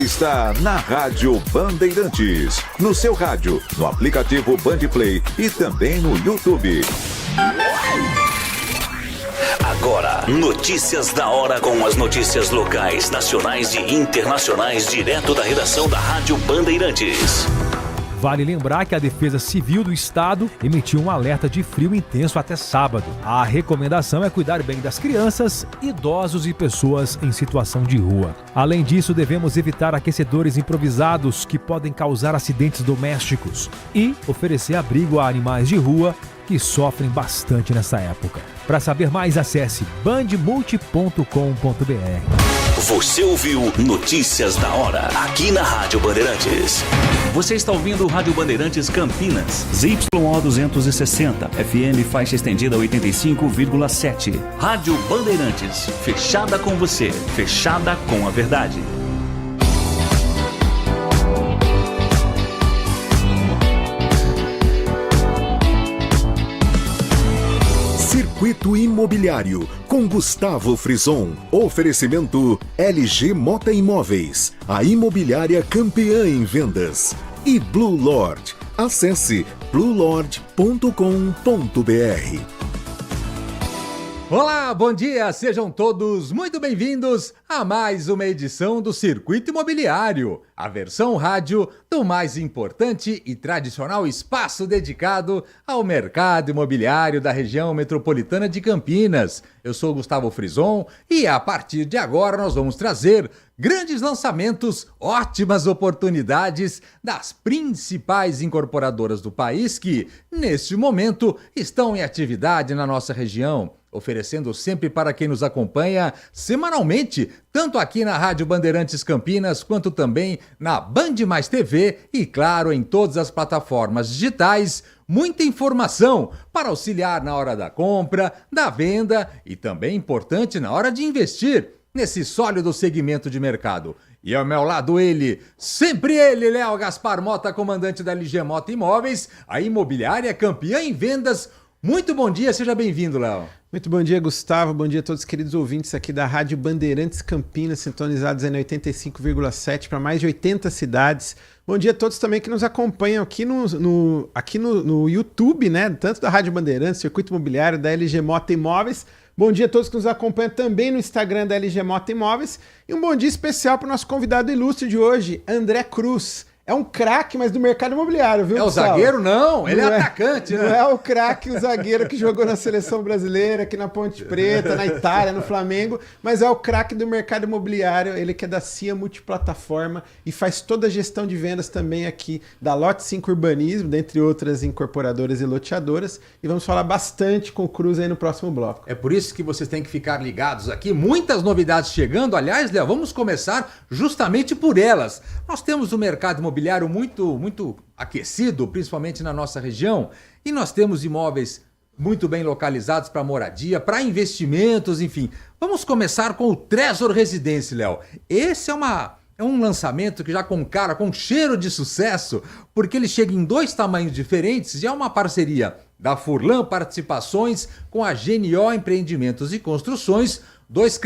Está na Rádio Bandeirantes, no seu rádio, no aplicativo Bandplay e também no YouTube. Agora, notícias da hora com as notícias locais, nacionais e internacionais, direto da redação da Rádio Bandeirantes. Vale lembrar que a Defesa Civil do Estado emitiu um alerta de frio intenso até sábado. A recomendação é cuidar bem das crianças, idosos e pessoas em situação de rua. Além disso, devemos evitar aquecedores improvisados que podem causar acidentes domésticos e oferecer abrigo a animais de rua que sofrem bastante nessa época. Para saber mais, acesse bandmulti.com.br. Você ouviu Notícias da Hora, aqui na Rádio Bandeirantes. Você está ouvindo Rádio Bandeirantes Campinas, ZYO 260, FM faixa estendida 85,7. Rádio Bandeirantes, fechada com você, fechada com a verdade. Circuito Imobiliário, com Gustavo Frison. Oferecimento LG Mota Imóveis, a imobiliária campeã em vendas. E Blue Lord. Acesse bluelord.com.br. Olá, bom dia, sejam todos muito bem-vindos a mais uma edição do Circuito Imobiliário, a versão rádio do mais importante e tradicional espaço dedicado ao mercado imobiliário da região metropolitana de Campinas. Eu sou Gustavo Frison e a partir de agora nós vamos trazer grandes lançamentos, ótimas oportunidades das principais incorporadoras do país que, neste momento, estão em atividade na nossa região, oferecendo sempre para quem nos acompanha semanalmente, tanto aqui na Rádio Bandeirantes Campinas, quanto também na Band Mais TV e, claro, em todas as plataformas digitais, muita informação para auxiliar na hora da compra, da venda e também importante na hora de investir nesse sólido segmento de mercado. E ao meu lado ele, sempre ele, Léo Gaspar Mota, comandante da LG Mota Imóveis, a imobiliária campeã em vendas. Muito bom dia, seja bem-vindo, Léo. Muito bom dia, Gustavo. Bom dia a todos os queridos ouvintes aqui da Rádio Bandeirantes Campinas, sintonizados aí na 85,7 para mais de 80 cidades. Bom dia a todos também que nos acompanham aqui no YouTube, né? Tanto da Rádio Bandeirantes, Circuito Imobiliário, da LG Mota Imóveis. Bom dia a todos que nos acompanham também no Instagram da LG Mota Imóveis. E um bom dia especial para o nosso convidado ilustre de hoje, André Cruz. É um craque, mas do mercado imobiliário, viu, Gustavo? É o zagueiro? Não, ele é atacante, né? Não é o craque, o zagueiro que jogou na seleção brasileira, aqui na Ponte Preta, na Itália, no Flamengo, mas é o craque do mercado imobiliário, ele que é da CIA Multiplataforma e faz toda a gestão de vendas também aqui da Lote 5 Urbanismo, dentre outras incorporadoras e loteadoras, e vamos falar bastante com o Cruz aí no próximo bloco. É por isso que vocês têm que ficar ligados aqui, muitas novidades chegando. Aliás, Léo, vamos começar justamente por elas. Nós temos o mercado imobiliário muito aquecido, principalmente na nossa região, e nós temos imóveis muito bem localizados para moradia, para investimentos, enfim. Vamos começar com o Trezor Residência, Léo. Esse é um lançamento que já com cheiro de sucesso, porque ele chega em dois tamanhos diferentes e é uma parceria da Furlan Participações com a GNO Empreendimentos e Construções, duas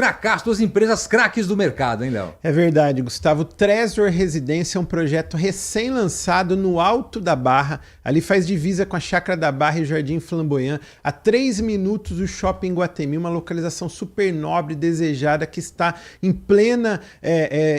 empresas craques do mercado, hein, Léo? É verdade, Gustavo. Trezor Residência é um projeto recém-lançado no Alto da Barra. Ali faz divisa com a Chácara da Barra e o Jardim Flamboyant. A 3 minutos do Shopping Guatemi, uma localização super nobre, desejada, que está em plena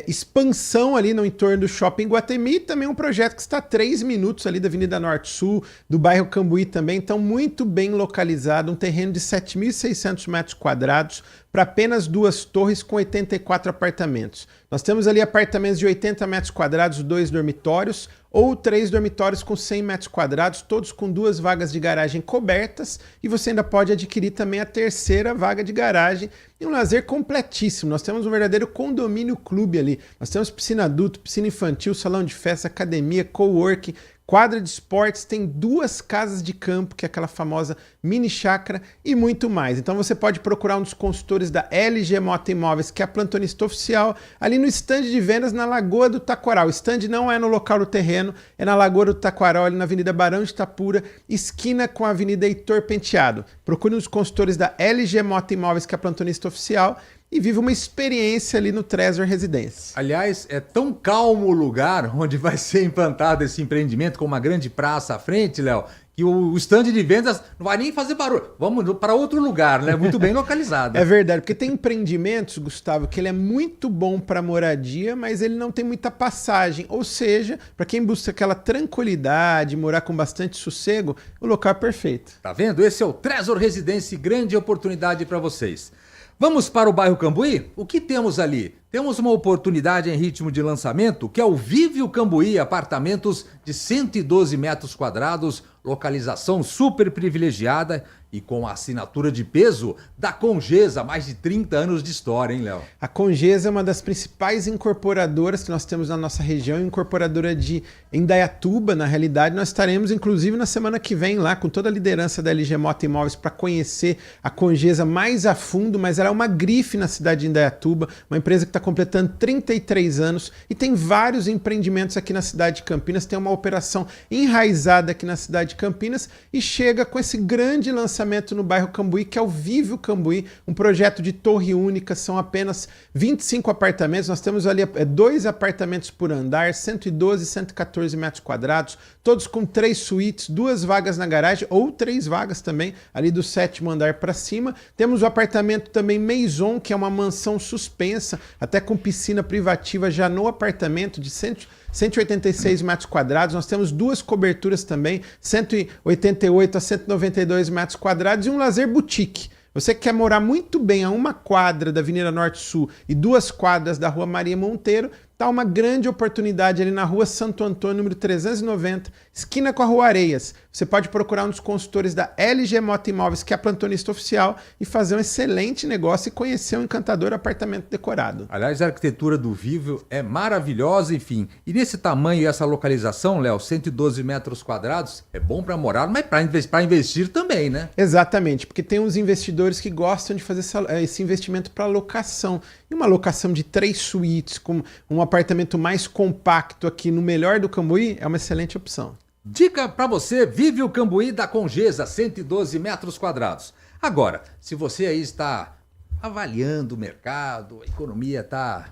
expansão ali no entorno do Shopping Guatemi. E também um projeto que está a 3 minutos ali da Avenida Norte-Sul, do bairro Cambuí também. Então, muito bem localizado, um terreno de 7.600 metros quadrados, para apenas 2 torres com 84 apartamentos. Nós temos ali apartamentos de 80 metros quadrados, 2 dormitórios, ou 3 dormitórios com 100 metros quadrados, todos com 2 vagas de garagem cobertas, e você ainda pode adquirir também a 3ª vaga de garagem, e um lazer completíssimo. Nós temos um verdadeiro condomínio clube ali. Nós temos piscina adulto, piscina infantil, salão de festa, academia, coworking, quadra de esportes, tem 2 casas de campo, que é aquela famosa mini chácara, e muito mais. Então você pode procurar um dos consultores da LG Mota Imóveis, que é a plantonista oficial, ali no estande de vendas na Lagoa do Taquaral. O estande não é no local do terreno, é na Lagoa do Taquaral, ali na Avenida Barão de Itapura, esquina com a Avenida Heitor Penteado. Procure um dos consultores da LG Mota Imóveis, que é a plantonista oficial, e viva uma experiência ali no Trezor Residência. Aliás, é tão calmo o lugar onde vai ser implantado esse empreendimento, com uma grande praça à frente, Léo, que o stand de vendas não vai nem fazer barulho. Vamos para outro lugar, né? Muito bem localizado. É verdade, porque tem empreendimentos, Gustavo, que ele é muito bom para moradia, mas ele não tem muita passagem. Ou seja, para quem busca aquela tranquilidade, morar com bastante sossego, o local é perfeito. Tá vendo? Esse é o Trezor Residência, grande oportunidade para vocês. Vamos para o bairro Cambuí? O que temos ali? Temos uma oportunidade em ritmo de lançamento, que é o Víveo Cambuí, apartamentos de 112 metros quadrados, localização super privilegiada e com a assinatura de peso da Congesa, mais de 30 anos de história, hein, Léo? A Congesa é uma das principais incorporadoras que nós temos na nossa região, incorporadora de Indaiatuba, na realidade. Nós estaremos, inclusive, na semana que vem lá, com toda a liderança da LG Mota Imóveis, para conhecer a Congesa mais a fundo, mas ela é uma grife na cidade de Indaiatuba, uma empresa que está completando 33 anos e tem vários empreendimentos aqui na cidade de Campinas, tem uma operação enraizada aqui na cidade de Campinas e chega com esse grande lançamento no bairro Cambuí, que é o Víveo Cambuí, um projeto de torre única, são apenas 25 apartamentos, nós temos ali 2 apartamentos por andar, 112 e 114 metros quadrados, todos com 3 suítes, 2 vagas na garagem ou 3 vagas também, ali do 7º andar para cima. Temos o apartamento também Maison, que é uma mansão suspensa, até com piscina privativa já no apartamento de 186 metros quadrados. Nós temos 2 coberturas também, 188 a 192 metros quadrados e um lazer boutique. Você que quer morar muito bem a 1 quadra da Avenida Norte-Sul e 2 quadras da Rua Maria Monteiro, tá uma grande oportunidade ali na Rua Santo Antônio, número 390, esquina com a Rua Areias. Você pode procurar um dos consultores da LG Mota Imóveis, que é a plantonista oficial, e fazer um excelente negócio e conhecer um encantador apartamento decorado. Aliás, a arquitetura do Víveo é maravilhosa, enfim. E nesse tamanho e essa localização, Léo, 112 metros quadrados, é bom para morar, mas para investir também, né? Exatamente, porque tem uns investidores que gostam de fazer esse investimento para locação. E uma locação de 3 suítes, com um apartamento mais compacto aqui no melhor do Cambuí, é uma excelente opção. Dica para você, Víveo Cambuí da Congesa, 112 metros quadrados. Agora, se você aí está avaliando o mercado, a economia está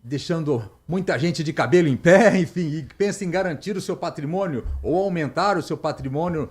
deixando muita gente de cabelo em pé, enfim, e pensa em garantir o seu patrimônio ou aumentar o seu patrimônio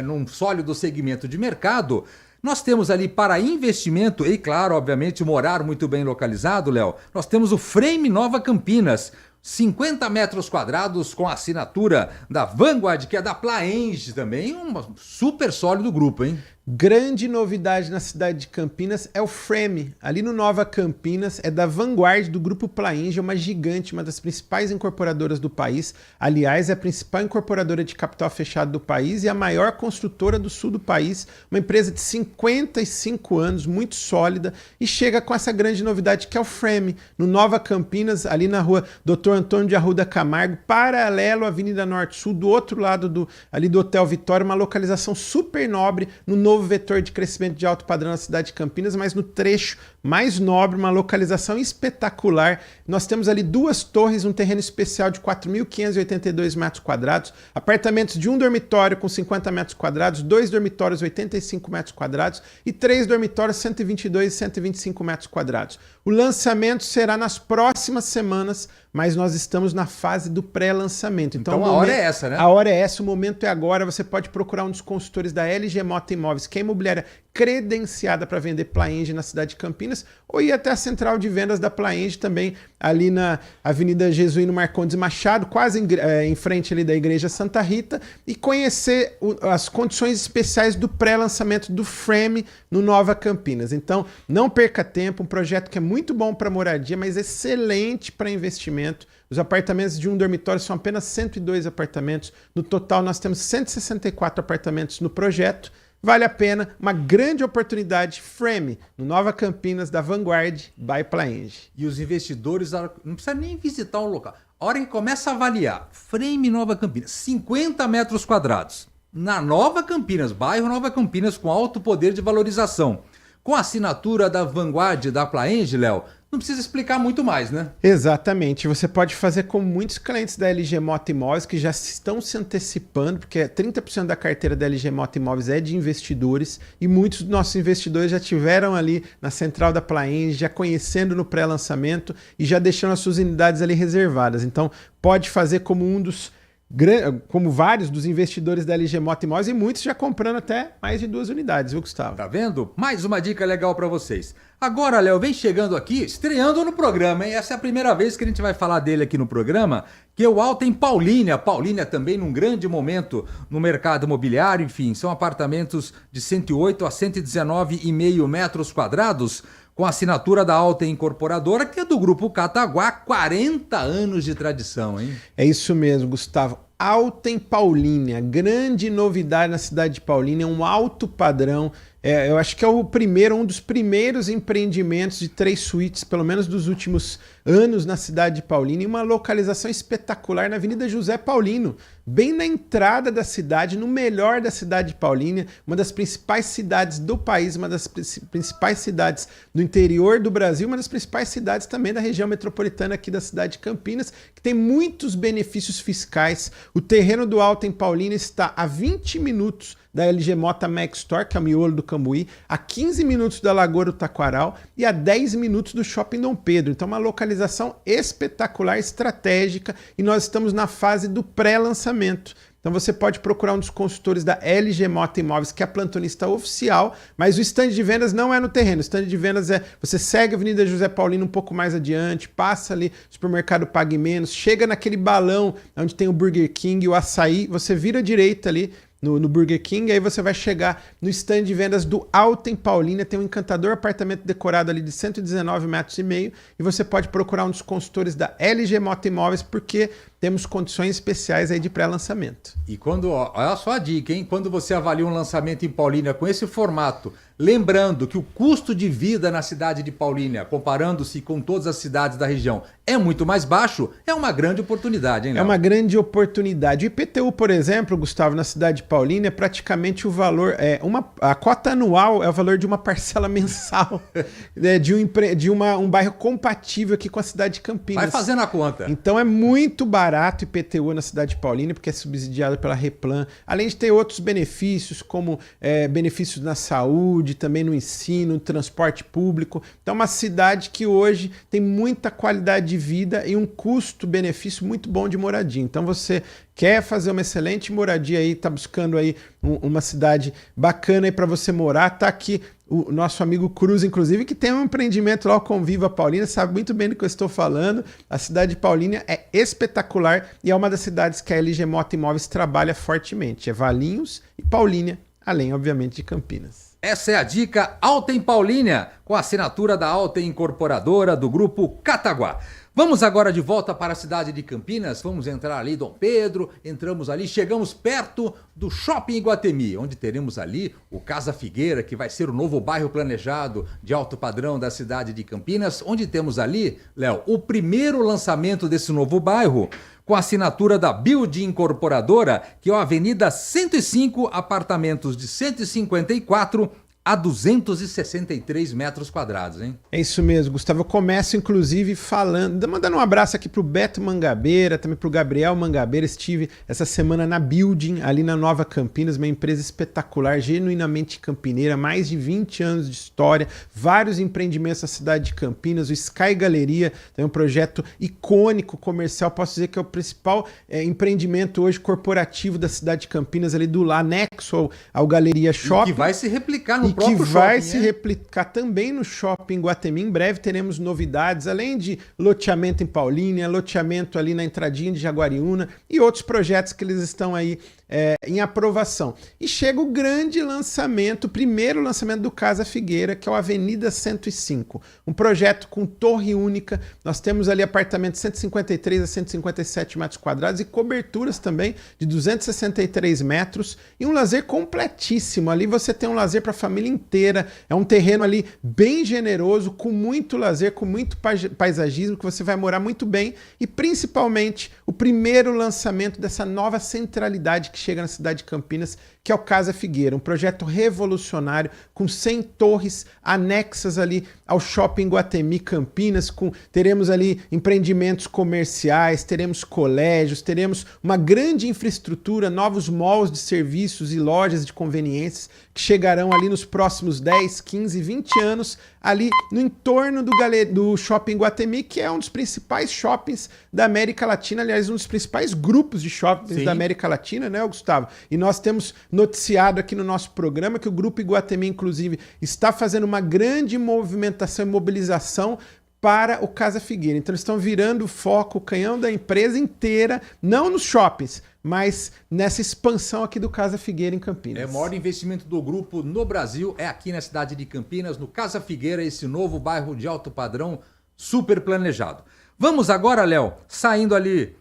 num sólido segmento de mercado, nós temos ali para investimento e, claro, obviamente, morar muito bem localizado, Léo, nós temos o Frame Nova Campinas, 50 metros quadrados com a assinatura da Vanguard, que é da Plaenge também, um super sólido grupo, hein? Grande novidade na cidade de Campinas é o Frame. Ali no Nova Campinas é da Vanguard, do grupo Plaenge, uma gigante, uma das principais incorporadoras do país. Aliás, é a principal incorporadora de capital fechado do país e a maior construtora do sul do país. Uma empresa de 55 anos, muito sólida, e chega com essa grande novidade que é o Frame. No Nova Campinas, ali na rua Dr. Antônio de Arruda Camargo, paralelo à Avenida Norte-Sul, do outro lado ali do Hotel Vitória, uma localização super nobre, no novo vetor de crescimento de alto padrão na cidade de Campinas, mas no trecho mais nobre, uma localização espetacular. Nós temos ali 2 torres, um terreno especial de 4.582 metros quadrados, apartamentos de 1 dormitório com 50 metros quadrados, 2 dormitórios 85 metros quadrados e 3 dormitórios 122 e 125 metros quadrados. O lançamento será nas próximas semanas, mas nós estamos na fase do pré-lançamento. Então a hora é essa, né? A hora é essa, o momento é agora. Você pode procurar um dos consultores da LG Mota Imóveis, que é imobiliária credenciada para vender Plaenge na cidade de Campinas, ou ir até a central de vendas da Plaenge também, ali na Avenida Jesuíno Marcondes Machado, quase em frente ali da Igreja Santa Rita, e conhecer as condições especiais do pré-lançamento do Frame no Nova Campinas. Então, não perca tempo, um projeto que é muito bom para moradia, mas excelente para investimento. Os apartamentos de 1 dormitório são apenas 102 apartamentos. No total, nós temos 164 apartamentos no projeto. Vale a pena, uma grande oportunidade. Frame, no Nova Campinas, da Vanguard, by Plaenge. E os investidores não precisam nem visitar o local. A hora que começa a avaliar, Frame Nova Campinas, 50 metros quadrados. Na Nova Campinas, bairro Nova Campinas, com alto poder de valorização. Com a assinatura da Vanguard, da Plaenge, Léo, não precisa explicar muito mais, né? Exatamente. Você pode fazer como muitos clientes da LG Moto Imóveis que já estão se antecipando, porque 30% da carteira da LG Moto Imóveis é de investidores e muitos dos nossos investidores já tiveram ali na central da Plaenge, já conhecendo no pré-lançamento e já deixando as suas unidades ali reservadas. Então, pode fazer como vários dos investidores da LG Moto Imóveis e muitos já comprando até mais de 2 unidades, viu, Gustavo? Tá vendo? Mais uma dica legal para vocês. Agora, Léo, vem chegando aqui, estreando no programa, hein? Essa é a primeira vez que a gente vai falar dele aqui no programa, que é o Alten Paulínia. Paulínia também num grande momento no mercado imobiliário, enfim, são apartamentos de 108 a 119,5 metros quadrados, com a assinatura da Alten Incorporadora, que é do Grupo Cataguá, 40 anos de tradição, hein? É isso mesmo, Gustavo. Alten Paulínia, grande novidade na cidade de Paulínia, um alto padrão. Eu acho que é um dos primeiros empreendimentos de 3 suítes, pelo menos dos últimos anos na cidade de Paulínia, e uma localização espetacular na Avenida José Paulino, bem na entrada da cidade, no melhor da cidade de Paulínia, uma das principais cidades do país, uma das principais cidades do interior do Brasil, uma das principais cidades também da região metropolitana aqui da cidade de Campinas, que tem muitos benefícios fiscais. O terreno do Alten Paulínia está a 20 minutos da LG Mota Max Store, que é o miolo do Cambuí, a 15 minutos da Lagoa do Taquaral e a 10 minutos do Shopping Dom Pedro. Então, uma localização espetacular, estratégica, e nós estamos na fase do pré-lançamento. Então você pode procurar um dos consultores da LG Moto Imóveis, que é a plantonista oficial, mas o stand de vendas não é no terreno. O stand de vendas você segue a Avenida José Paulino um pouco mais adiante, passa ali no supermercado Pague Menos, chega naquele balão onde tem o Burger King, o açaí, você vira à direita ali no Burger King, aí você vai chegar no stand de vendas do Alten Paulínia, tem um encantador apartamento decorado ali de 119,5 metros, e você pode procurar um dos consultores da LG Moto Imóveis, porque temos condições especiais aí de pré-lançamento. E olha só a dica, hein? Quando você avalia um lançamento em Paulínia com esse formato, lembrando que o custo de vida na cidade de Paulínia, comparando-se com todas as cidades da região, é muito mais baixo, é uma grande oportunidade, hein, Léo? É uma grande oportunidade. O IPTU, por exemplo, Gustavo, na cidade de Paulínia, é praticamente o valor, a cota anual é o valor de uma parcela mensal de um bairro compatível aqui com a cidade de Campinas. Vai fazendo a conta. Então é muito barato o IPTU na cidade de Paulínia, porque é subsidiado pela Replan, além de ter outros benefícios, como benefícios na saúde, também no ensino, no transporte público. Então é uma cidade que hoje tem muita qualidade de vida e um custo-benefício muito bom de moradia. Então você quer fazer uma excelente moradia aí, tá buscando aí uma cidade bacana aí para você morar, tá aqui o nosso amigo Cruz, inclusive, que tem um empreendimento lá, o Conviva Paulínia, sabe muito bem do que eu estou falando. A cidade de Paulínia é espetacular e é uma das cidades que a LG Moto Imóveis trabalha fortemente. É Valinhos e Paulínia, além, obviamente, de Campinas. Essa é a dica Alten Paulínia, com a assinatura da Alten Incorporadora do Grupo Cataguá. Vamos agora de volta para a cidade de Campinas, vamos entrar ali, Dom Pedro, entramos ali, chegamos perto do Shopping Iguatemi, onde teremos ali o Casa Figueira, que vai ser o novo bairro planejado de alto padrão da cidade de Campinas, onde temos ali, Léo, o primeiro lançamento desse novo bairro, com a assinatura da Building Incorporadora, que é a Avenida 105, apartamentos de 154 a 263 metros quadrados, hein? É isso mesmo, Gustavo. Eu começo, inclusive, mandando um abraço aqui pro Beto Mangabeira, também pro Gabriel Mangabeira. Estive essa semana na Building, ali na Nova Campinas, uma empresa espetacular, genuinamente campineira, mais de 20 anos de história, vários empreendimentos na cidade de Campinas, o Sky Galeria, tem um projeto icônico comercial, posso dizer que é o principal empreendimento hoje corporativo da cidade de Campinas, ali do anexo ao Galeria Shopping. E que vai se replicar no que vai se replicar também no Shopping Iguatemi. Em breve teremos novidades, além de loteamento em Paulínia, loteamento ali na entradinha de Jaguariúna e outros projetos que eles estão aí em aprovação. E chega o grande lançamento, o primeiro lançamento do Casa Figueira, que é o Avenida 105. Um projeto com torre única. Nós temos ali apartamentos de 153 a 157 metros quadrados e coberturas também de 263 metros e um lazer completíssimo. Ali você tem um lazer para a família inteira. É um terreno ali bem generoso, com muito lazer, com muito paisagismo, que você vai morar muito bem. E principalmente o primeiro lançamento dessa nova centralidade que chega na cidade de Campinas, que é o Casa Figueira, um projeto revolucionário com 100 torres anexas ali ao Shopping Iguatemi Campinas, teremos ali empreendimentos comerciais, teremos colégios, teremos uma grande infraestrutura, novos malls de serviços e lojas de conveniências que chegarão ali nos próximos 10, 15, 20 anos, ali no entorno do Shopping Iguatemi, que é um dos principais shoppings da América Latina, aliás, um dos principais grupos de shoppings da América Latina, né, Gustavo? E nós temos noticiado aqui no nosso programa que o Grupo Iguatemi, inclusive, está fazendo uma grande movimentação e mobilização para o Casa Figueira. Então eles estão virando o foco, o canhão da empresa inteira, não nos shoppings, mas nessa expansão aqui do Casa Figueira em Campinas. O maior investimento do grupo no Brasil é aqui na cidade de Campinas, no Casa Figueira, esse novo bairro de alto padrão, super planejado. Vamos agora, Léo, saindo ali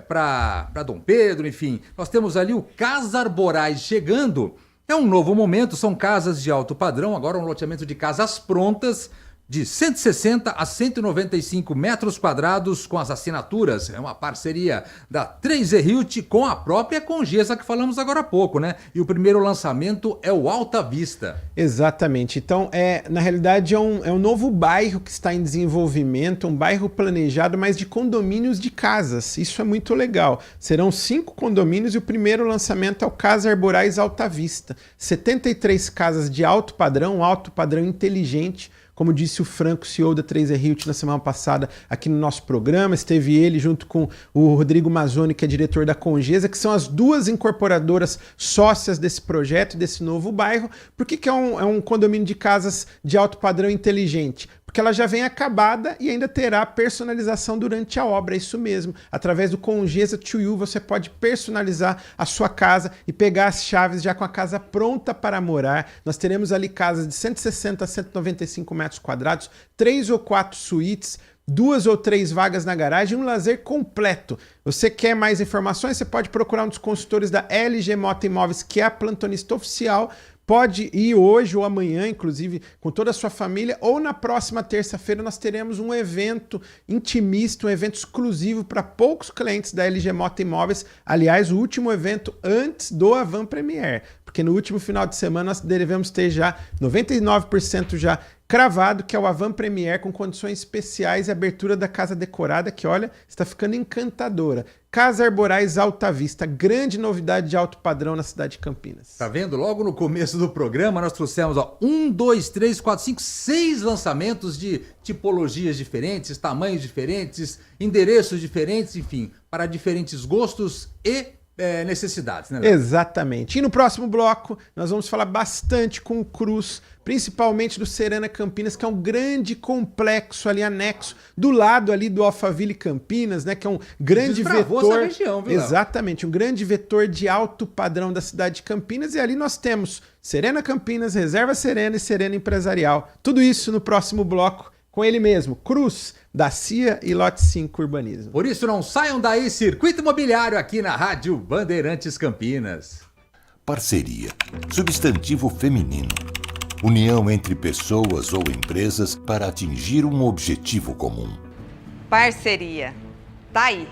para Dom Pedro, enfim, nós temos ali o Casa Arborais chegando. É um novo momento, são casas de alto padrão, agora um loteamento de casas prontas, de 160 a 195 metros quadrados com as assinaturas. É uma parceria da 3E Realty com a própria Congesa que falamos agora há pouco, né? E o primeiro lançamento é o Alta Vista. Exatamente. Então, na realidade, é um novo bairro que está em desenvolvimento, um bairro planejado, mas de condomínios de casas. Isso é muito legal. Serão 5 condomínios e o primeiro lançamento é o Casa Arborais Alta Vista. 73 casas de alto padrão inteligente. Como disse o Franco, CEO da 3E Realty na semana passada aqui no nosso programa, esteve ele junto com o Rodrigo Mazzoni, que é diretor da Congesa, que são as duas incorporadoras sócias desse projeto, desse novo bairro. Por que é um condomínio de casas de alto padrão inteligente? Porque ela já vem acabada e ainda terá personalização durante a obra, é isso mesmo. Através do Congesa To You você pode personalizar a sua casa e pegar as chaves já com a casa pronta para morar. Nós teremos ali casas de 160 a 195 metros quadrados, 3 ou 4 suítes, 2 ou 3 vagas na garagem, um lazer completo. Você quer mais informações? Você pode procurar um dos consultores da LG Mota Imóveis, que é a plantonista oficial. Pode ir hoje ou amanhã, inclusive, com toda a sua família, ou na próxima terça-feira nós teremos um evento intimista, um evento exclusivo para poucos clientes da LG Mota Imóveis. Aliás, o último evento antes do Avant Premier, porque no último final de semana nós devemos ter já 99% já cravado, que é o Avant Premier, com condições especiais e abertura da casa decorada, que olha, está ficando encantadora. Casa Arborais Alta Vista, grande novidade de alto padrão na cidade de Campinas. Tá vendo? Logo no começo do programa nós trouxemos 1, 2, 3, 4, 5, 6 lançamentos de tipologias diferentes, tamanhos diferentes, endereços diferentes, enfim, para diferentes gostos e necessidades, né, Léo? Exatamente. E no próximo bloco nós vamos falar bastante com o Cruz, principalmente do Serena Campinas, que é um grande complexo ali anexo do lado ali do Alphaville Campinas, né, que é um grande vetor, essa região, viu, exatamente, um grande vetor de alto padrão da cidade de Campinas, e ali nós temos Serena Campinas, Reserva Serena e Serena Empresarial. Tudo isso no próximo bloco com ele mesmo, Cruz, da CIA e Lote 5 Urbanismo. Por isso não saiam daí, Circuito Imobiliário aqui na Rádio Bandeirantes Campinas. Parceria, substantivo feminino. União entre pessoas ou empresas para atingir um objetivo comum. Parceria. Tá aí.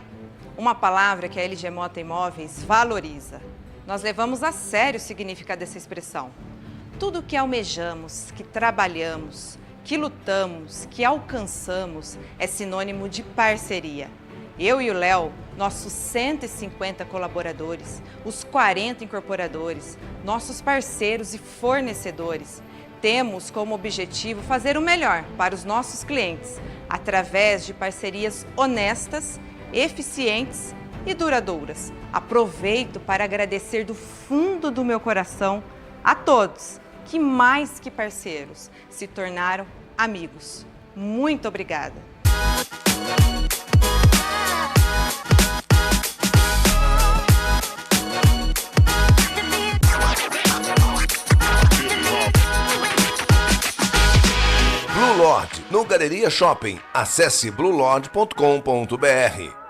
Uma palavra que a LG Mota Imóveis valoriza. Nós levamos a sério o significado dessa expressão. Tudo que almejamos, que trabalhamos, que lutamos, que alcançamos é sinônimo de parceria. Eu e o Léo, nossos 150 colaboradores, os 40 incorporadores, nossos parceiros e fornecedores, temos como objetivo fazer o melhor para os nossos clientes, através de parcerias honestas, eficientes e duradouras. Aproveito para agradecer do fundo do meu coração a todos que, mais que parceiros, se tornaram amigos. Muito obrigada! Blue Lodge, no Galeria Shopping. Acesse bluelodge.com.br.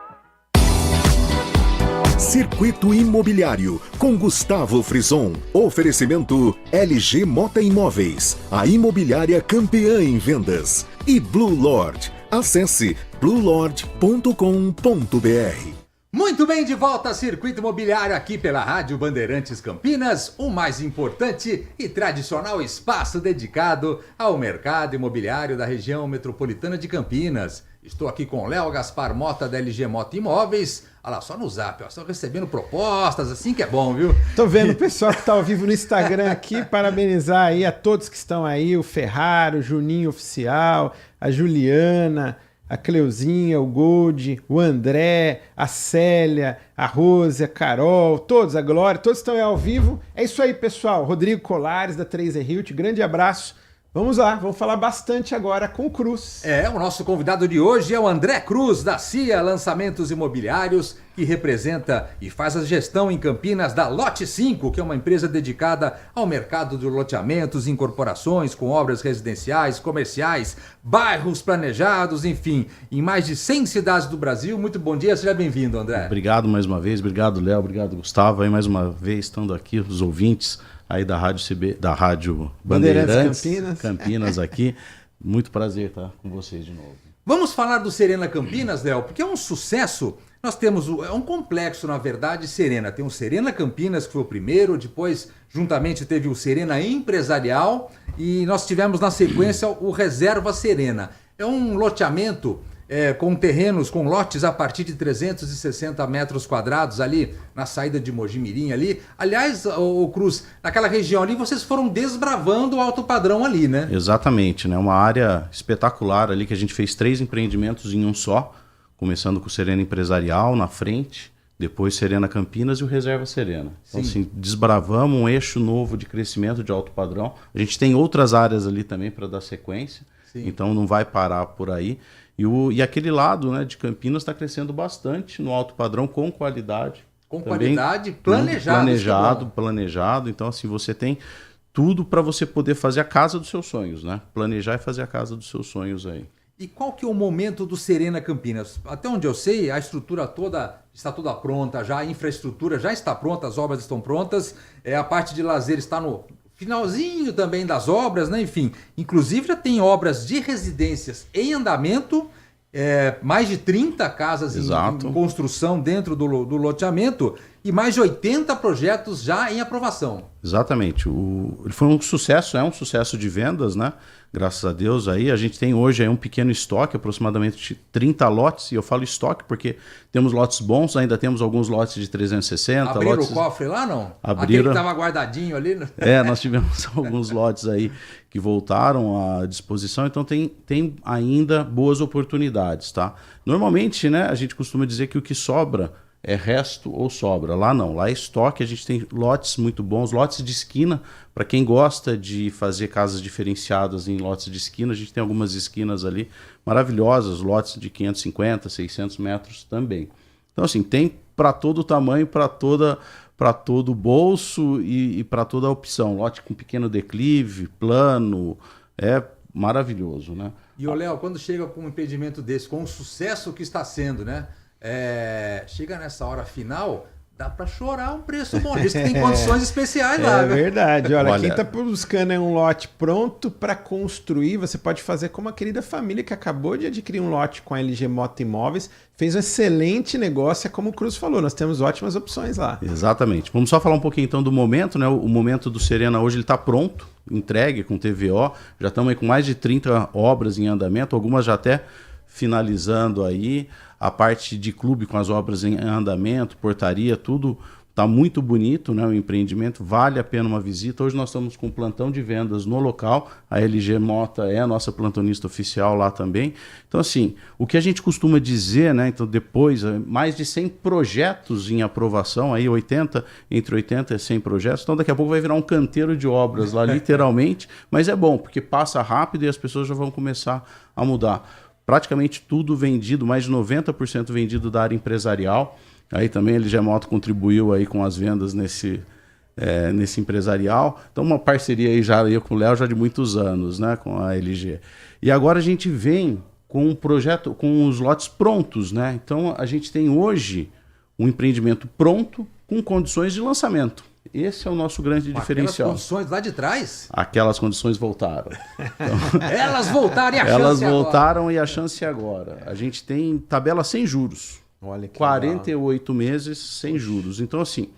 Circuito Imobiliário, com Gustavo Frison. Oferecimento LG Mota Imóveis, a imobiliária campeã em vendas. E Blue Lodge. Acesse bluelodge.com.br. Muito bem, de volta a Circuito Imobiliário aqui pela Rádio Bandeirantes Campinas, o mais importante e tradicional espaço dedicado ao mercado imobiliário da região metropolitana de Campinas. Estou aqui com o Léo Gaspar Mota da LG Mota Imóveis. Olha lá, só no Zap, ó, estão recebendo propostas, assim que é bom, viu? Tô vendo o pessoal que tá ao vivo no Instagram aqui, parabenizar aí a todos que estão aí, o Ferraro, o Juninho Oficial, a Juliana, a Cleuzinha, o Gold, o André, a Célia, a Rose, a Carol, todos, a Glória, todos estão aí ao vivo. É isso aí, pessoal. Rodrigo Colares, da 3E Hilt, grande abraço. Vamos lá, vamos falar bastante agora com o Cruz. O nosso convidado de hoje é o André Cruz, da CIA Lançamentos Imobiliários, que representa e faz a gestão em Campinas da Lote 5, que é uma empresa dedicada ao mercado de loteamentos, incorporações com obras residenciais, comerciais, bairros planejados, enfim, em mais de 100 cidades do Brasil. Muito bom dia, seja bem-vindo, André. Obrigado mais uma vez, obrigado, Léo, obrigado, Gustavo, aí mais uma vez estando aqui, os ouvintes aí da Rádio Bandeirantes Campinas aqui. Muito prazer estar com vocês de novo. Vamos falar do Serena Campinas, Léo, porque é um sucesso. Nós temos, é um complexo, na verdade, Serena. Tem o Serena Campinas, que foi o primeiro, depois, juntamente, teve o Serena Empresarial e nós tivemos, na sequência, o Reserva Serena. É um loteamento com terrenos, com lotes a partir de 360 metros quadrados ali na saída de Mojimirim ali. Aliás, o Cruz, naquela região ali, vocês foram desbravando o alto padrão ali, né? Exatamente, né? Uma área espetacular ali que a gente fez 3 empreendimentos em um só, começando com o Serena Empresarial na frente, depois Serena Campinas e o Reserva Serena. Então, assim, desbravamos um eixo novo de crescimento de alto padrão. A gente tem outras áreas ali também para dar sequência, então não vai parar por aí. E aquele lado, né, de Campinas está crescendo bastante no alto padrão, com qualidade. Com também, qualidade, planejado. Planejado. Então, assim, você tem tudo para você poder fazer a casa dos seus sonhos, né? Planejar e fazer a casa dos seus sonhos aí. E qual que é o momento do Serena Campinas? Até onde eu sei, a estrutura toda está toda pronta, já a infraestrutura já está pronta, as obras estão prontas, a parte de lazer está no finalzinho também das obras, né? Enfim, inclusive já tem obras de residências em andamento, mais de 30 casas em construção dentro do loteamento e mais de 80 projetos já em aprovação. Exatamente. Ele foi um sucesso, é um sucesso de vendas, né? Graças a Deus aí. A gente tem hoje aí um pequeno estoque, aproximadamente 30 lotes, e eu falo estoque porque temos lotes bons, ainda temos alguns lotes de 360. Abriram o cofre lá, não? Abriram. Aquele que estava guardadinho ali? Nós tivemos alguns lotes aí que voltaram à disposição, então tem ainda boas oportunidades, tá? Normalmente, né, a gente costuma dizer que o que sobra é resto ou sobra. Lá não, lá é estoque, a gente tem lotes muito bons, lotes de esquina, para quem gosta de fazer casas diferenciadas em lotes de esquina, a gente tem algumas esquinas ali maravilhosas, lotes de 550, 600 metros também. Então, assim, tem para todo tamanho, para todo bolso e para toda a opção. Lote com pequeno declive, plano, é maravilhoso, né? E o Léo, quando chega com um empreendimento desse, com o sucesso que está sendo, né? Chega nessa hora final, dá para chorar um preço bom. Diz que tem condições especiais lá. É verdade. Olha, quem está buscando um lote pronto para construir, você pode fazer como a querida família que acabou de adquirir um lote com a LG Mota Imóveis. Fez um excelente negócio, como o Cruz falou, nós temos ótimas opções lá. Exatamente. Vamos só falar um pouquinho então do momento, né? O momento do Serena hoje ele está pronto, entregue com TVO. Já estamos aí com mais de 30 obras em andamento, algumas já até finalizando aí. A parte de clube com as obras em andamento, portaria, tudo está muito bonito, né? O empreendimento vale a pena uma visita. Hoje nós estamos com plantão de vendas no local, a LG Mota é a nossa plantonista oficial lá também. Então, assim, o que a gente costuma dizer, né? Então, depois, mais de 100 projetos em aprovação, aí entre 80 e 100 projetos, então daqui a pouco vai virar um canteiro de obras lá, literalmente, mas é bom, porque passa rápido e as pessoas já vão começar a mudar. Praticamente tudo vendido, mais de 90% vendido da área empresarial. Aí também a LG Mota contribuiu aí com as vendas nesse empresarial. Então uma parceria aí já eu com o Léo já de muitos anos, né, com a LG. E agora a gente vem com um projeto, com os lotes prontos, né? Então a gente tem hoje um empreendimento pronto com condições de lançamento. Esse é o nosso grande diferencial. Aquelas condições lá de trás? Aquelas condições voltaram. Então, elas voltaram e a chance Elas voltaram agora. E a chance agora. A gente tem tabela sem juros. Olha que 48 meses sem juros. Então, assim,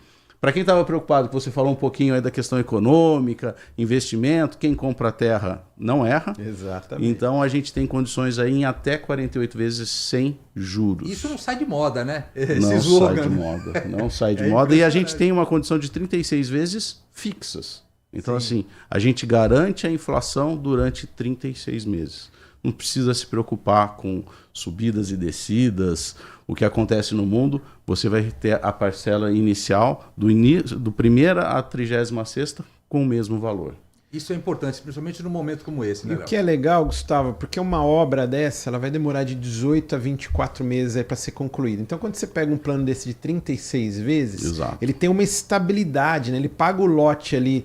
para quem estava preocupado, que você falou um pouquinho aí da questão econômica, investimento, quem compra a terra não erra. Exatamente. Então, a gente tem condições aí em até 48 vezes sem juros. Isso não sai de moda, né? Não sai de moda. Não sai de moda. E a gente tem uma condição de 36 vezes fixas. Então, assim, a gente garante a inflação durante 36 meses. Não precisa se preocupar com subidas e descidas. O que acontece no mundo, você vai ter a parcela inicial do primeira à 36ª com o mesmo valor. Isso é importante, principalmente num momento como esse, né, E Léo? o que é legal, Gustavo, porque uma obra dessa ela vai demorar de 18 a 24 meses para ser concluída. Então, quando você pega um plano desse de 36 vezes, Exato. ele tem uma estabilidade, né? Ele paga o lote ali,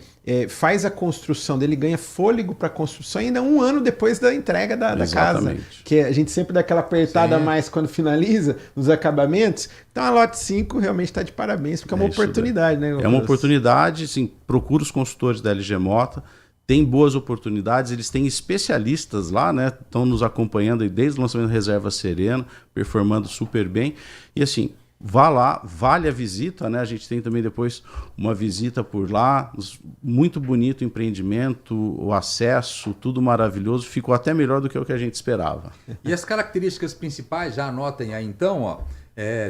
faz a construção dele, ganha fôlego para a construção ainda um ano depois da entrega da casa. Que a gente sempre dá aquela apertada a mais quando finaliza nos acabamentos. Então, a lote 5 realmente está de parabéns, porque é uma oportunidade, né? É uma oportunidade, sim. Procura os consultores da LG Mota. Tem boas oportunidades, eles têm especialistas lá, né? Estão nos acompanhando aí desde o lançamento da Reserva Serena, performando super bem. E assim, vá lá, vale a visita, né? A gente tem também depois uma visita por lá, muito bonito o empreendimento, o acesso, tudo maravilhoso, ficou até melhor do que o que a gente esperava. E as características principais, já anotem aí então, ó.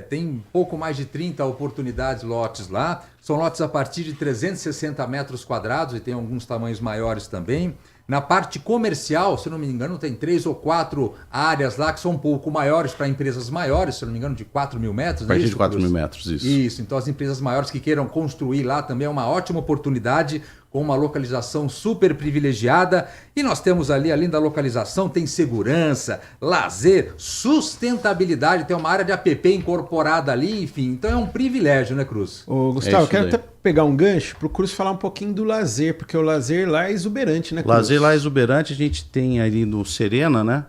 Tem um pouco mais de 30 oportunidades, lotes lá. São lotes a partir de 360 metros quadrados e tem alguns tamanhos maiores também. Na parte comercial, se não me engano, tem 3 ou 4 áreas lá que são um pouco maiores para empresas maiores, se não me engano, de 4 mil metros. A partir de 4 mil metros, isso. Isso, então as empresas maiores que queiram construir lá também é uma ótima oportunidade, com uma localização super privilegiada. E nós temos ali, além da localização, tem segurança, lazer, sustentabilidade, tem uma área de app incorporada ali, enfim. Então é um privilégio, né, Cruz? Ô, Gustavo, eu quero até pegar um gancho para o Cruz falar um pouquinho do lazer, porque o lazer lá é exuberante, né, Cruz? Lazer lá é exuberante, a gente tem ali no Serena, né?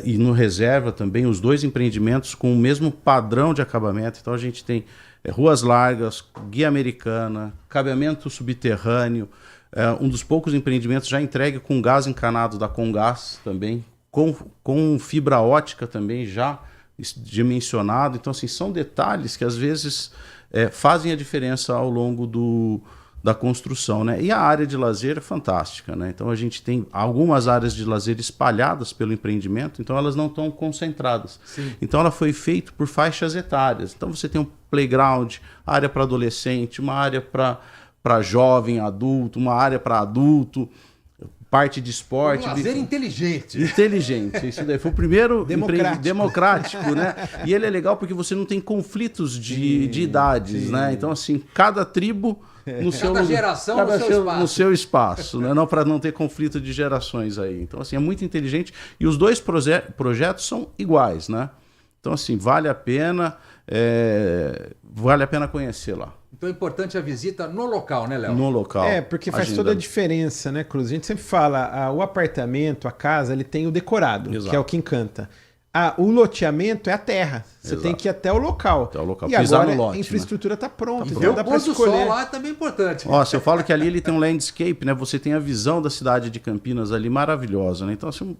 E no Reserva também, os dois empreendimentos com o mesmo padrão de acabamento. Então a gente tem ruas largas, guia americana, cabeamento subterrâneo, um dos poucos empreendimentos já entregue com gás encanado da Comgás também, com fibra ótica também já dimensionado. Então, assim, são detalhes que às vezes fazem a diferença ao longo da construção, né? E a área de lazer é fantástica, né? Então a gente tem algumas áreas de lazer espalhadas pelo empreendimento, então elas não estão concentradas. Sim. Então ela foi feita por faixas etárias. Então você tem um playground, área para adolescente, uma área para jovem, adulto, uma área para adulto, parte de esporte. Um lazer inteligente. Inteligente. Isso daí foi o primeiro democrático, né? E ele é legal porque você não tem conflitos de idades, né? Então, assim, cada tribo no seu cada geração no seu espaço, né? Não, para não ter conflito de gerações aí. Então, assim, é muito inteligente. E os dois projetos são iguais, né? Então, assim, vale a pena conhecer lá. Então é importante a visita no local, né, Léo? No local. Porque faz toda a diferença, né, Cruz? A gente sempre fala, o apartamento, a casa, ele tem o decorado, Exato. que é o que encanta. O loteamento é a terra. Você Exato. tem que ir até o local. Até o local. E Pisar agora no lote, a infraestrutura está pronta. E Então ver dá o para pôr do escolher. sol lá também é importante. Ó, se eu falo que ali ele tem um landscape, né? Você tem a visão da cidade de Campinas ali maravilhosa, né? Então, assim,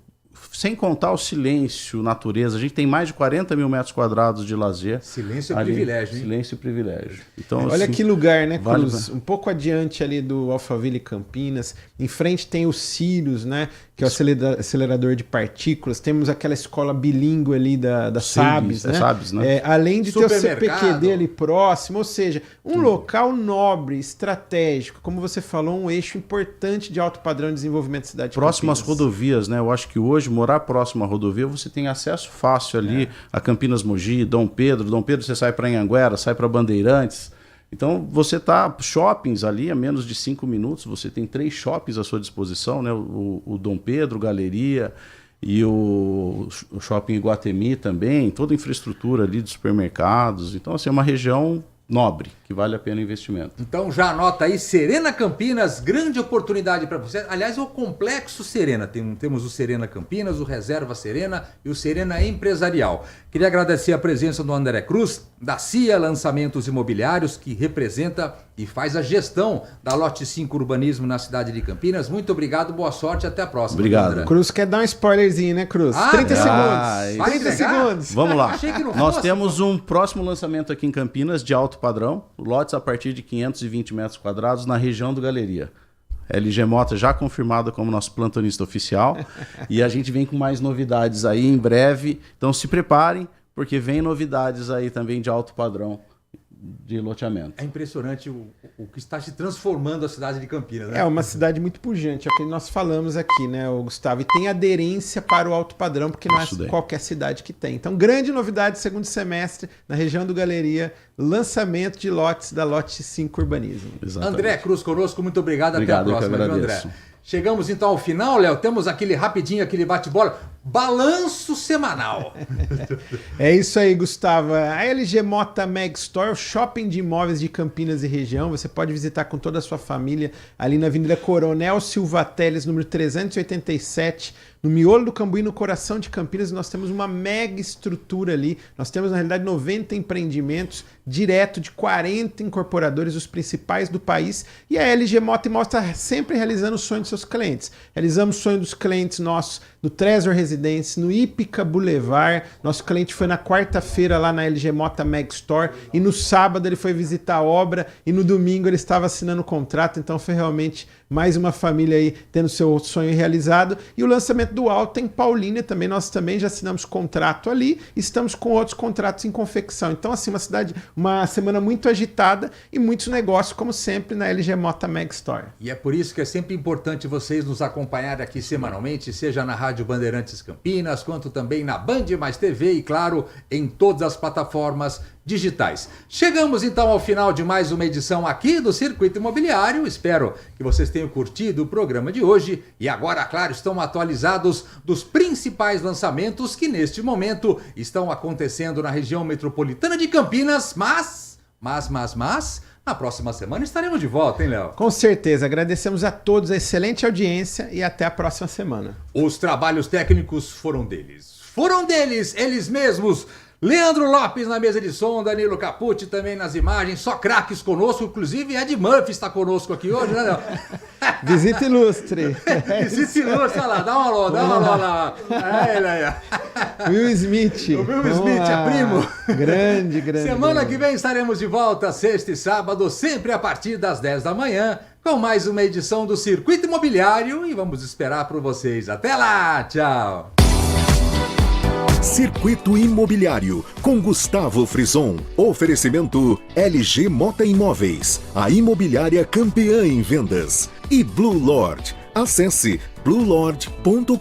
sem contar o silêncio, natureza, a gente tem mais de 40 mil metros quadrados de lazer. Silêncio é ali. Privilégio, hein? Silêncio e privilégio. Então, Olha assim, que lugar, né, vale Cruz? Um pouco adiante ali do Alphaville Campinas. Em frente tem o Sirius, né? Que é o acelerador de partículas. Temos aquela escola bilíngue ali da Sabes, né? Sabes, né? Além de ter o Supermercado. CPQD ali próximo, ou seja, um local nobre, estratégico, como você falou, um eixo importante de alto padrão de desenvolvimento da cidade de próximo às Campinas. rodovias, né? Eu acho que hoje, morar próximo à rodovia, você tem acesso fácil ali a Campinas Mogi, Dom Pedro você sai para Anhanguera, sai para Bandeirantes. Então, você shoppings ali a menos de 5 minutos, você tem 3 shoppings à sua disposição, né? O Dom Pedro, Galeria e o Shopping Iguatemi também, toda a infraestrutura ali de supermercados. Então, assim, é uma região nobre, que vale a pena o investimento. Então já anota aí, Serena Campinas, grande oportunidade para você. Aliás, é o Complexo Serena. Temos o Serena Campinas, o Reserva Serena e o Serena Empresarial. Queria agradecer a presença do André Cruz, da CIA Lançamentos Imobiliários, que representa e faz a gestão da Lote 5 Urbanismo na cidade de Campinas. Muito obrigado, boa sorte, até a próxima. Obrigado. André. Cruz quer dar um spoilerzinho, né, Cruz? 30 segundos. 30 segundos. Vamos lá. Achei que não Nós fosse. temos um próximo lançamento aqui em Campinas de alto padrão, lotes a partir de 520 metros quadrados na região do Galeria. LG Mota já confirmada como nosso plantonista oficial e a gente vem com mais novidades aí em breve. Então se preparem, porque vem novidades aí também de alto padrão de loteamento. É impressionante o que está se transformando a cidade de Campinas, né? É uma cidade muito pujante, é o que nós falamos aqui, né, Gustavo? E tem aderência para o alto padrão, porque não é qualquer cidade que tem. Então, grande novidade, segundo semestre, na região do Galeria, lançamento de lotes da Lote 5 Urbanismo. Exatamente. André Cruz conosco, muito obrigado. Obrigado, até a próxima, eu que viu, André? agradeço. Chegamos então ao final, Léo. Temos aquele bate-bola. Balanço semanal. É isso aí, Gustavo. A LG Mota Mag Store, o shopping de imóveis de Campinas e região. Você pode visitar com toda a sua família ali na Avenida Coronel Silva Teles, número 387, no miolo do Cambuí, no coração de Campinas. Nós temos uma mega estrutura ali. Nós temos, na realidade, 90 empreendimentos, direto de 40 incorporadores, os principais do país. E a LG Mota Imóveis está sempre realizando o sonho dos seus clientes. Realizamos o sonho dos clientes nossos no Trezor Residência, no Ípica Boulevard. Nosso cliente foi na quarta-feira lá na LG Mota Mag Store e no sábado ele foi visitar a obra e no domingo ele estava assinando o contrato. Então foi realmente mais uma família aí tendo seu sonho realizado. E o lançamento do Alto em Paulínia também, nós também já assinamos contrato ali, estamos com outros contratos em confecção. Então assim, uma semana muito agitada e muitos negócios, como sempre, na LG Mota Mag Store. E é por isso que é sempre importante vocês nos acompanharem aqui semanalmente, seja na Rádio Bandeirantes Campinas, quanto também na Band Mais TV e, claro, em todas as plataformas digitais. Chegamos então ao final de mais uma edição aqui do Circuito Imobiliário. Espero que vocês tenham curtido o programa de hoje e agora, claro, estão atualizados dos principais lançamentos que neste momento estão acontecendo na região metropolitana de Campinas, mas na próxima semana estaremos de volta, hein, Léo? Com certeza. Agradecemos a todos a excelente audiência e até a próxima semana. Os trabalhos técnicos foram deles. Eles mesmos. Leandro Lopes na mesa de som, Danilo Capucci também nas imagens, só craques conosco, inclusive Ed Murphy está conosco aqui hoje, né, Léo? Visita ilustre. Visita ilustre, olha lá, dá uma alô lá. Will Smith. O Will Smith é primo. Grande. Semana que vem estaremos de volta, sexta e sábado, sempre a partir das 10 da manhã, com mais uma edição do Circuito Imobiliário e vamos esperar por vocês. Até lá, tchau. Circuito Imobiliário, com Gustavo Frison. Oferecimento LG Mota Imóveis, a imobiliária campeã em vendas. E Blue Lord. Acesse bluelord.com.br.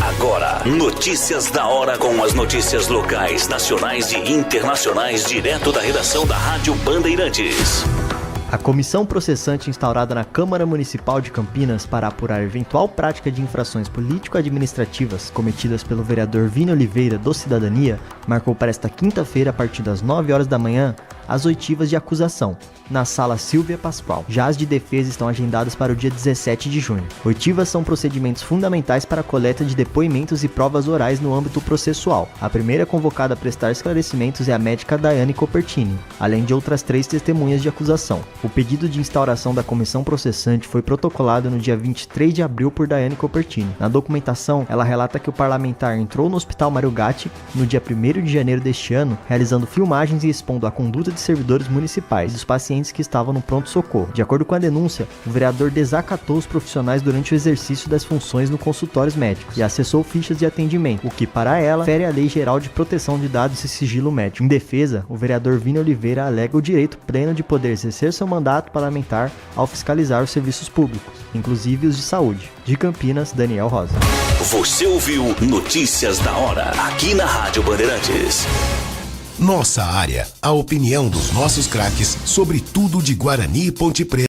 Agora, notícias da hora com as notícias locais, nacionais e internacionais, direto da redação da Rádio Bandeirantes. A comissão processante instaurada na Câmara Municipal de Campinas para apurar eventual prática de infrações político-administrativas cometidas pelo vereador Vini Oliveira do Cidadania marcou para esta quinta-feira, a partir das 9 horas da manhã, as oitivas de acusação, na Sala Silvia Pascoal. Já as de defesa estão agendadas para o dia 17 de junho. Oitivas são procedimentos fundamentais para a coleta de depoimentos e provas orais no âmbito processual. A primeira convocada a prestar esclarecimentos é a médica Daiane Copertini, além de outras 3 testemunhas de acusação. O pedido de instauração da comissão processante foi protocolado no dia 23 de abril por Daiane Copertini. Na documentação, ela relata que o parlamentar entrou no Hospital Mário Gatti no dia 1º de janeiro deste ano, realizando filmagens e expondo a conduta de servidores municipais e dos pacientes que estavam no pronto-socorro. De acordo com a denúncia, o vereador desacatou os profissionais durante o exercício das funções no consultórios médicos e acessou fichas de atendimento, o que, para ela, fere a Lei Geral de Proteção de Dados e Sigilo Médico. Em defesa, o vereador Vini Oliveira alega o direito pleno de poder exercer seu mandato parlamentar ao fiscalizar os serviços públicos, inclusive os de saúde. De Campinas, Daniel Rosa. Você ouviu Notícias da Hora, aqui na Rádio Bandeirantes. Nossa área, a opinião dos nossos craques sobre tudo de Guarani e Ponte Preta.